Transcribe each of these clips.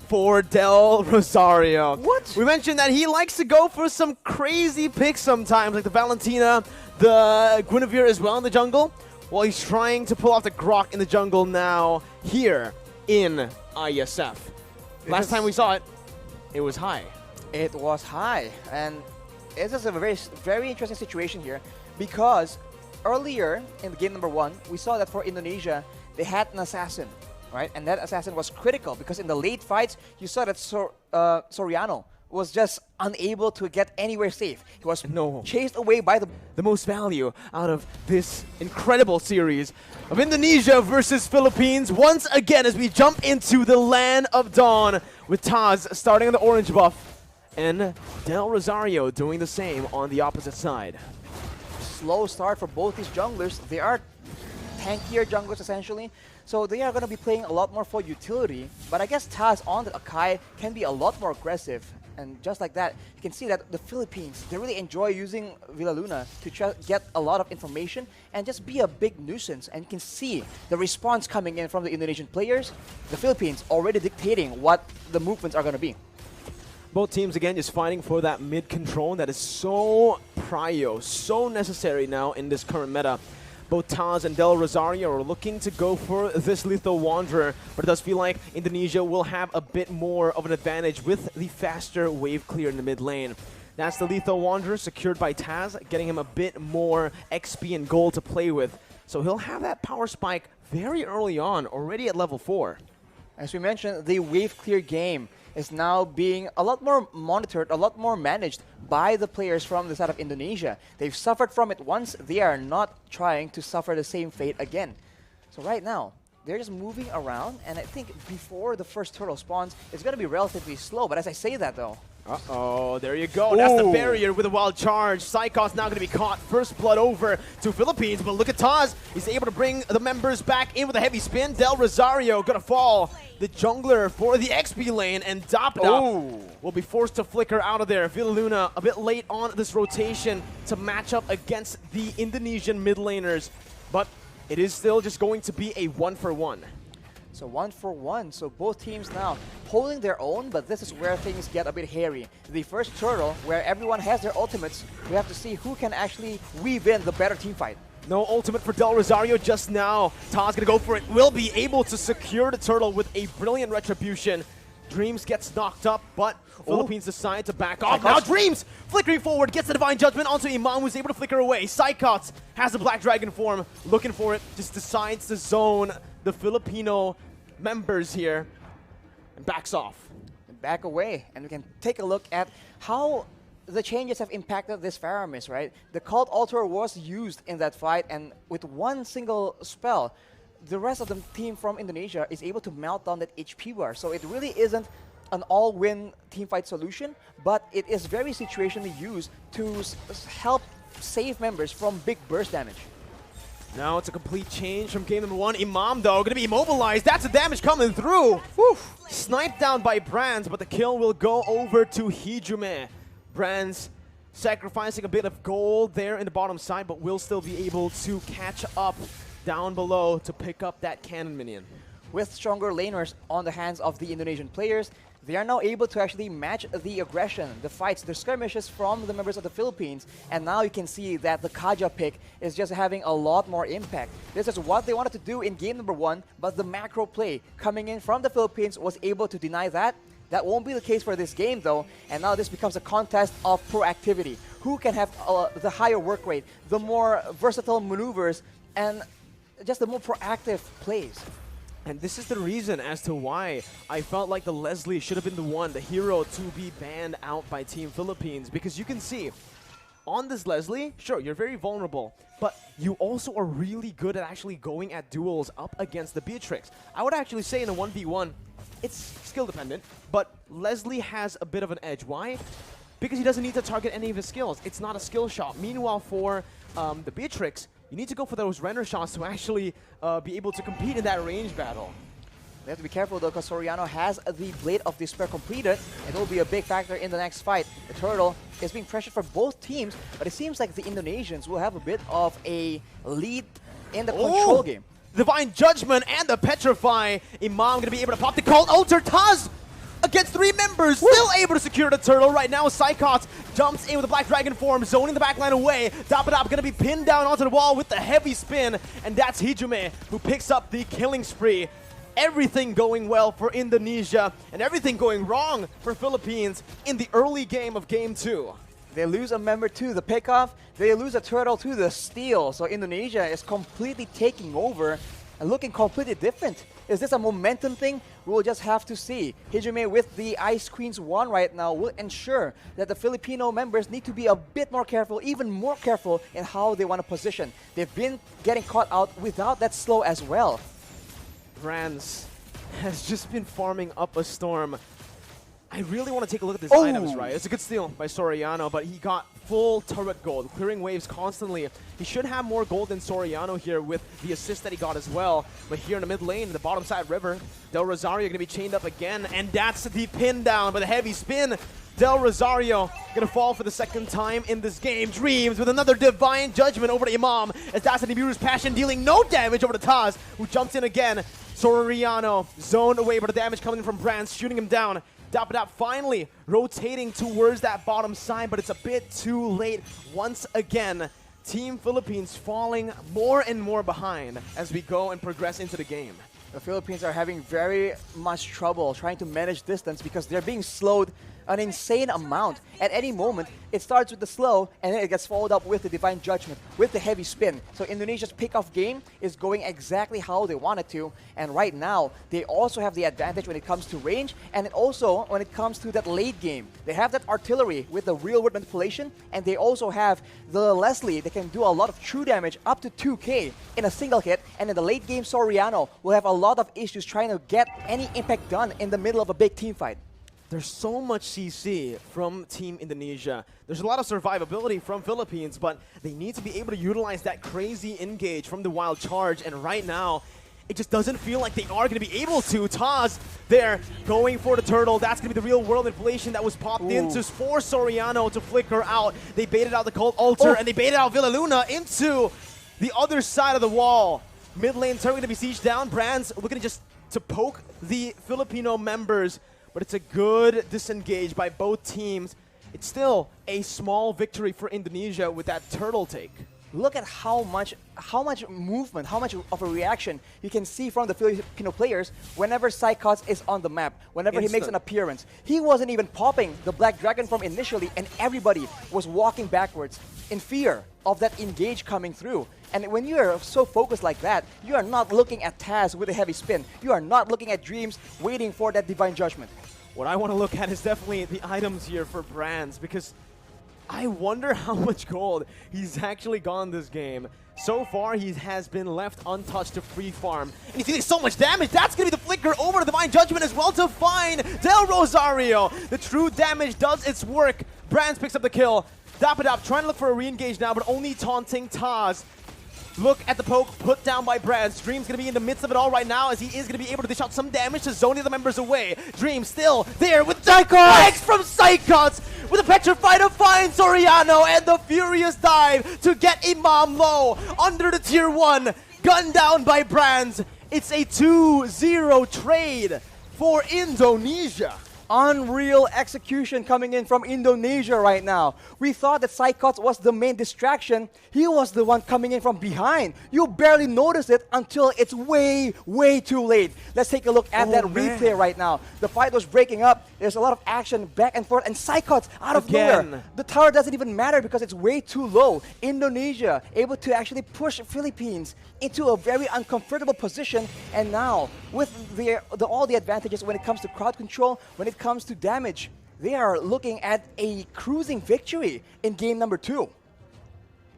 for Del Rosario. What? We mentioned that he likes to go for some crazy picks sometimes, like the Valentina, the Guinevere as well in the jungle. Well, he's trying to pull off the Grok in the jungle now here in IESF. Last time we saw it, it was high. It was high, and it's just a very interesting situation here because earlier in the game number 1, we saw that for Indonesia, they had an assassin, right? And that assassin was critical because in the late fights, you saw that Soriano was just unable to get anywhere safe. He was chased away by the most value out of this incredible series of Indonesia versus Philippines once again as we jump into the land of dawn with Taz starting on the orange buff and Del Rosario doing the same on the opposite side. slow start for both these junglers. They are tankier junglers essentially, so they are going to be playing a lot more for utility. But I guess Taz on the Akai can be a lot more aggressive. And just like that, you can see that the Philippines, they really enjoy using Villaluna to get a lot of information and just be a big nuisance. And you can see the response coming in from the Indonesian players. The Philippines already dictating what the movements are going to be. Both teams, again, just fighting for that mid control that is so prio, so necessary now in this current meta. Both Taz and Del Rosario are looking to go for this Lethal Wanderer, but it does feel like Indonesia will have a bit more of an advantage with the faster wave clear in the mid lane. That's the Lethal Wanderer secured by Taz, getting him a bit more XP and gold to play with. So he'll have that power spike very early on, already at level 4. As we mentioned, the wave clear game is now being a lot more monitored, a lot more managed by the players from the side of Indonesia. They've suffered from it once, they are not trying to suffer the same fate again. So right now, they're just moving around, and I think before the first turtle spawns, it's going to be relatively slow. But as I say that though, uh-oh, there you go. Ooh. That's the barrier with a wild charge. Psychos now going to be caught. First blood over to Philippines, but look at Taz. He's able to bring the members back in with a heavy spin. Del Rosario going to fall. The jungler for the XP lane, and Dapda will be forced to flicker out of there. Villaluna a bit late on this rotation to match up against the Indonesian mid laners, but it is still just going to be a 1-for-1. So 1-for-1, so both teams now holding their own, but this is where things get a bit hairy. The first turtle, where everyone has their ultimates, we have to see who can actually weave in the better team fight. No ultimate for Del Rosario just now. Taz gonna go for it. Will be able to secure the turtle with a brilliant retribution. Dreams gets knocked up, but Philippines decide to back off. Now Dreams flickering forward, gets the Divine Judgment onto Imam, who's able to flicker away. Psychots has the Black Dragon form, looking for it, just decides to zone the Filipino members here and backs off. Back away, and we can take a look at how the changes have impacted this Faramis, right? The Cult Altar was used in that fight, and with one single spell, the rest of the team from Indonesia is able to melt down that HP bar. So it really isn't an all-win teamfight solution, but it is very situationally used to help save members from big burst damage. Now it's a complete change from game number 1. Imam, though, going to be immobilized. That's the damage coming through. Whew. Sniped down by Brands, but the kill will go over to Hijume. Brands sacrificing a bit of gold there in the bottom side, but will still be able to catch up down below to pick up that cannon minion. With stronger laners on the hands of the Indonesian players, they are now able to actually match the aggression, the fights, the skirmishes from the members of the Philippines. And now you can see that the Kaja pick is just having a lot more impact. This is what they wanted to do in game number 1, but the macro play coming in from the Philippines was able to deny that. That won't be the case for this game though, and now this becomes a contest of proactivity. Who can have the higher work rate, the more versatile maneuvers, and just the more proactive plays. And this is the reason as to why I felt like the Leslie should have been the one, the hero, to be banned out by Team Philippines. Because you can see, on this Leslie, sure, you're very vulnerable, but you also are really good at actually going at duels up against the Beatrix. I would actually say in a 1v1, it's skill dependent, but Leslie has a bit of an edge. Why? Because he doesn't need to target any of his skills. It's not a skill shot. Meanwhile, for the Beatrix, you need to go for those render shots to actually be able to compete in that range battle. They have to be careful though, because Soriano has the Blade of Despair completed. It will be a big factor in the next fight. The turtle is being pressured for both teams, but it seems like the Indonesians will have a bit of a lead in the control game. Divine Judgment and the Petrify. Imam going to be able to pop the Cult Altar. Taz against 3 members. Still able to secure the turtle. Right now, Psychot jumps in with the Black Dragon form, zoning the backline away. Dapadap gonna be pinned down onto the wall with the heavy spin, and that's Hijume who picks up the killing spree. Everything going well for Indonesia, and everything going wrong for Philippines in the early game of Game 2. They lose a member to the pickoff, they lose a turtle to the steal, so Indonesia is completely taking over and looking completely different. Is this a momentum thing? We'll just have to see. Hijume with the Ice Queen's 1 right now will ensure that the Filipino members need to be a bit more careful, even more careful in how they want to position. They've been getting caught out without that slow as well. Brands has just been farming up a storm. I really want to take a look at these items, right? It's a good steal by Soriano, but he got full turret gold, clearing waves constantly. He should have more gold than Soriano here with the assist that he got as well. But here in the mid lane, the bottom side river, Del Rosario going to be chained up again, and that's the pin down by the heavy spin. Del Rosario going to fall for the second time in this game. Dreams with another divine judgment over the Imam, as that's an Ibiru's passion dealing no damage over to Taz, who jumps in again. Soriano zoned away, but the damage coming from Brands, shooting him down. Dapadap finally rotating towards that bottom side, but it's a bit too late once again. Team Philippines falling more and more behind as we go and progress into the game. The Philippines are having very much trouble trying to manage distance because they're being slowed an insane amount. At any moment, it starts with the slow, and then it gets followed up with the Divine Judgment, with the heavy spin. So Indonesia's pick-off game is going exactly how they want it to, and right now, they also have the advantage when it comes to range, and also when it comes to that late game. They have that artillery with the real-world manipulation, and they also have the Leslie that can do a lot of true damage, up to 2k in a single hit, and in the late game, Soriano will have a lot of issues trying to get any impact done in the middle of a big team fight. There's so much CC from Team Indonesia. There's a lot of survivability from Philippines, but they need to be able to utilize that crazy engage from the wild charge, and right now, it just doesn't feel like they are going to be able to. Taz there going for the turtle. That's going to be the real world inflation that was popped into for Soriano to flicker out. They baited out the Cold Altar, and they baited out Villaluna into the other side of the wall. Mid lane turret going to be sieged down. Brands looking just to poke the Filipino members, but it's a good disengage by both teams. It's still a small victory for Indonesia with that turtle take. Look at how much movement, how much of a reaction you can see from the Filipino players whenever Psychots is on the map, whenever he makes an appearance. He wasn't even popping the Black Dragon form initially, and everybody was walking backwards in fear of that engage coming through. And when you are so focused like that, you are not looking at Taz with a heavy spin. You are not looking at Dreams waiting for that Divine Judgment. What I want to look at is definitely the items here for Brands, because I wonder how much gold he's actually gone this game. So far, he has been left untouched to free farm. And he's dealing so much damage. That's going to be the flicker over to Divine Judgment as well to find Del Rosario. The true damage does its work. Brands picks up the kill. Dapadap trying to look for a re-engage now, but only taunting Taz. Look at the poke put down by Brands. Dream's going to be in the midst of it all right now, as he is going to be able to dish out some damage to zone the other members away. Dream still there with Psychots from Psychots with a petrified to find Soriano, and the furious dive to get Imam low under the tier 1. Gunned down by Brands. It's a 2-0 trade for Indonesia. Unreal execution coming in from Indonesia right now. We thought that Psychots was the main distraction. He was the one coming in from behind. You barely notice it until it's way too late. Let's take a look at that replay right now. The fight was breaking up. There's a lot of action back and forth, and Psychots out of nowhere. The tower doesn't even matter because it's way too low. Indonesia able to actually push Philippines into a very uncomfortable position, and now with all the advantages when it comes to crowd control, when it comes to damage, they are looking at a cruising victory in game number 2.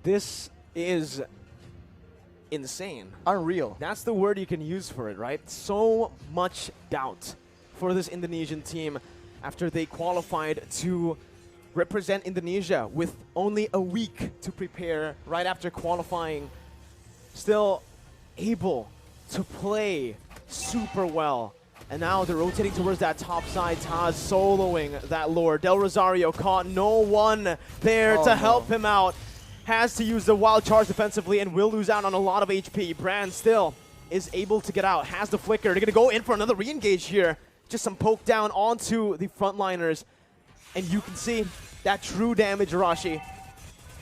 This is insane. Unreal. That's the word you can use for it, right? So much doubt for this Indonesian team after they qualified to represent Indonesia with only a week to prepare right after qualifying. Still able to play super well. And now they're rotating towards that top side. Taz soloing that lure. Del Rosario caught no one there to help him out. Has to use the wild charge defensively and will lose out on a lot of HP. Brand still is able to get out. Has the flicker. They're going to go in for another re-engage here. just some poke down onto the frontliners. And you can see that true damage, Arashi.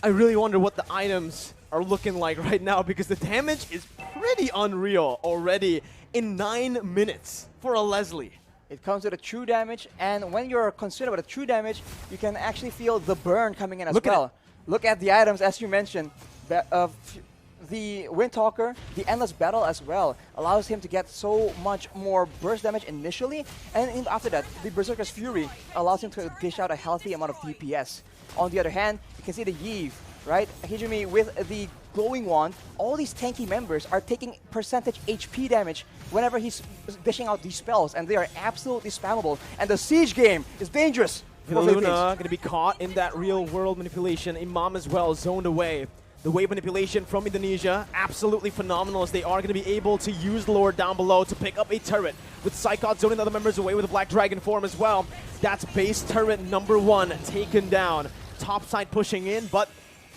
I really wonder what the items are looking like right now, because the damage is pretty unreal already in 9 minutes for a Leslie. It comes with a true damage, and when you're concerned about the true damage, you can actually feel the burn coming in as well. Look at the items, as you mentioned. The Windtalker, the Endless Battle as well, allows him to get so much more burst damage initially, and after that, the Berserker's Fury allows him to dish out a healthy amount of DPS. On the other hand, you can see the Yve, right? Hijumi with the Glowing Wand. All these tanky members are taking percentage HP damage whenever he's dishing out these spells, and they are absolutely spammable. And the Siege game is dangerous. Luna going to be caught in that real-world manipulation. Imam as well, zoned away. The wave manipulation from Indonesia, absolutely phenomenal, as they are going to be able to use the Lord down below to pick up a turret. With Psychot zoning the other members away with a Black Dragon form as well. That's base turret number 1 taken down. Top side pushing in, but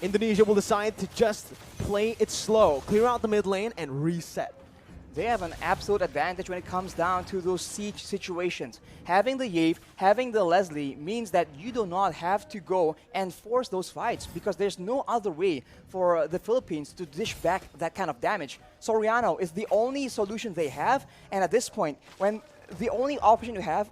Indonesia will decide to just play it slow, clear out the mid lane, and reset. They have an absolute advantage when it comes down to those siege situations. Having the Yve, having the Leslie means that you do not have to go and force those fights, because there's no other way for the Philippines to dish back that kind of damage. Soriano is the only solution they have, and at this point, when the only option you have,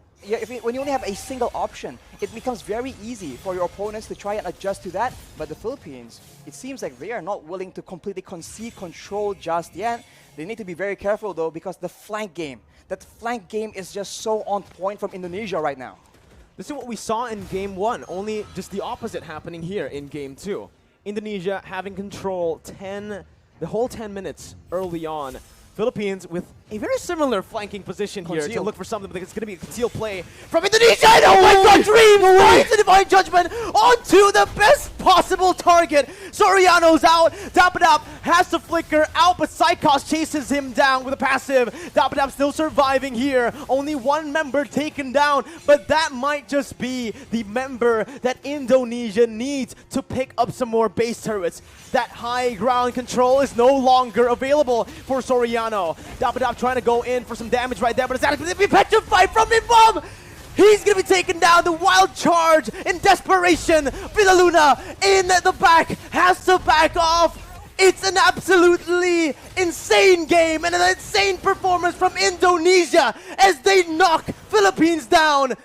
when you only have a single option, it becomes very easy for your opponents to try and adjust to that. But the Philippines, it seems like they are not willing to completely concede control just yet. They need to be very careful though, because the flank game, that flank game is just so on point from Indonesia right now. This is what we saw in Game 1, only just the opposite happening here in Game 2. Indonesia having control the whole 10 minutes early on. Philippines with a very similar flanking position here to look for something, but it's going to be a concealed play from Indonesia. And oh my god, Dream finds the Divine Judgment onto the best possible target. Soriano's out. Dapadap has to flicker out, but Psychos chases him down with a passive. Dapadap still surviving here. Only one member taken down, but that might just be the member that Indonesia needs to pick up some more base turrets. That high ground control is no longer available for Soriano. Dapadap trying to go in for some damage right there, but it's actually going to be petrified from Imam! He's going to be taken down. The wild charge in desperation. Villaluna in the back has to back off. It's an absolutely insane game and an insane performance from Indonesia as they knock Philippines down.